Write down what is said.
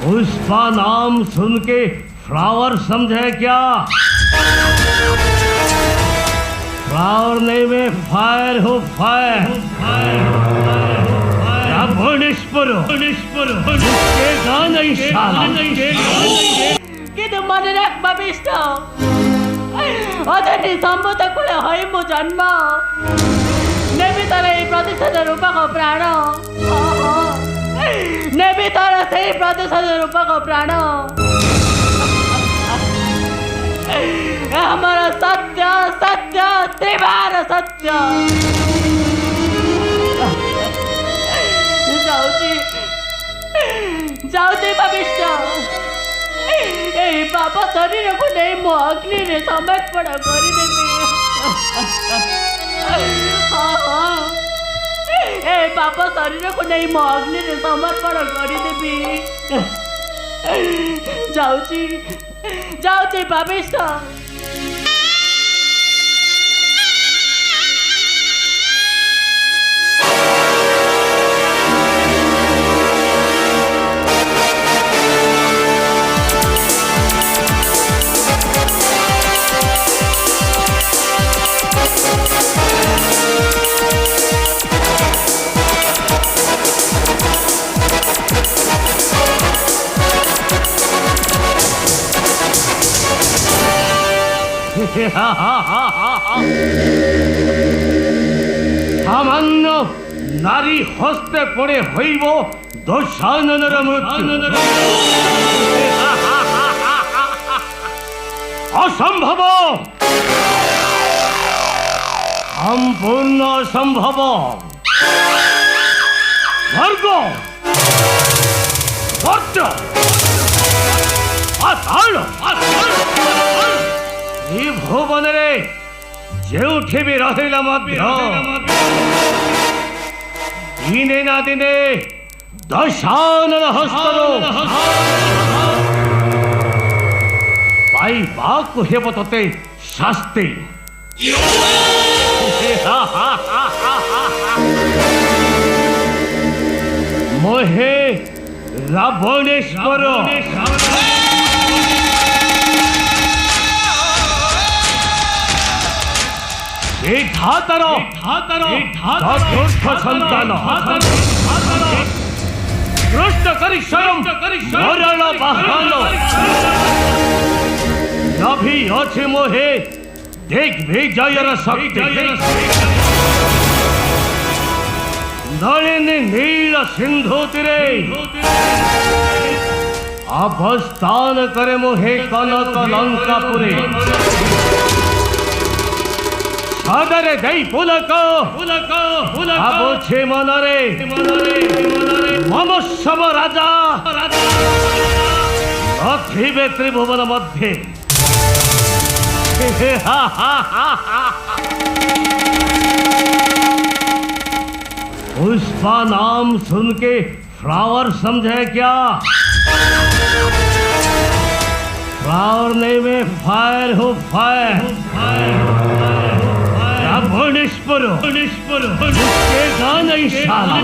पुष्पा नाम सुन के फ्लावर समझे क्या? फ्लावर नहीं में फायर हो फायर। नहीं साला। কিন্তু মনে রাখবা বিষ্ণু, অজনী সম্ভূত কুলে হই মু জন্ম, নেবি তোর এই প্রতিশোধ রূপক প্রাণ, নেবি তোর সেই প্রতিশোধ রূপক প্রাণ। আমার সত্য সত্য ত্রিবার সত্য। যাଉଛି ଯାଉଛି ବିଷ୍ଣୁ, এই ପାପ ଶରୀରକୁ ନେଇ ମୁଁ ଅଗ୍ନିରେ ସମର୍ପଣ କରିଦେବି। এই ପାପ ଶରୀରକୁ ନେଇ ମୁଁ ଅଗ୍ନିରେ ସମର୍ପଣ କରିଦେବି। ଯାଉଛି ଯାଉଛି ବିଷ୍ଣୁ। সামান্য নারী হস্তে পড়ে হইব দশাননের মৃত্যু। অসম্ভব, সম্পূর্ণ অসম্ভব। স্বর্গ বর্জ পাতাল এই ভুবনে যেউঠি বি রহিলা মধ্য দিনে না দিনে দশানন হস্তর পাইବାକୁ ହେବ ତତେ ଶାସ୍ତି। ମୋହେ ରାବଣେଶ୍ୱର ବିଧାତାର ଚତୁର୍ଥ ସନ୍ତାନ ଦୃଷ୍ଟ କରି ସ୍ୱୟଂ ମରଣ ବାହନ ନଭି ଅଛି ମୋହେ ଦିଗ୍ବିଜୟର ଶକ୍ତି। ନଳିନୀ ନୀଳ ସିନ୍ଧୁ ତୀରେ ଅବସ୍ଥାନ କରେ ମୋହେ କନକ ଲଙ୍କାପୁରେ। ସଦରେ ଦେଇ ପୁଲକ ଭାବୁଛି ମନରେ ମମୋତ୍ସବ ରାଜା ନଥିବେ ତ୍ରିଭୁବନ ମଧ୍ୟରେ। पुष्पा नाम सुन के फ्लावर समझे क्या? फ्लावर नहीं में फायर हो फायर। रावणेश्वर नहीं साला।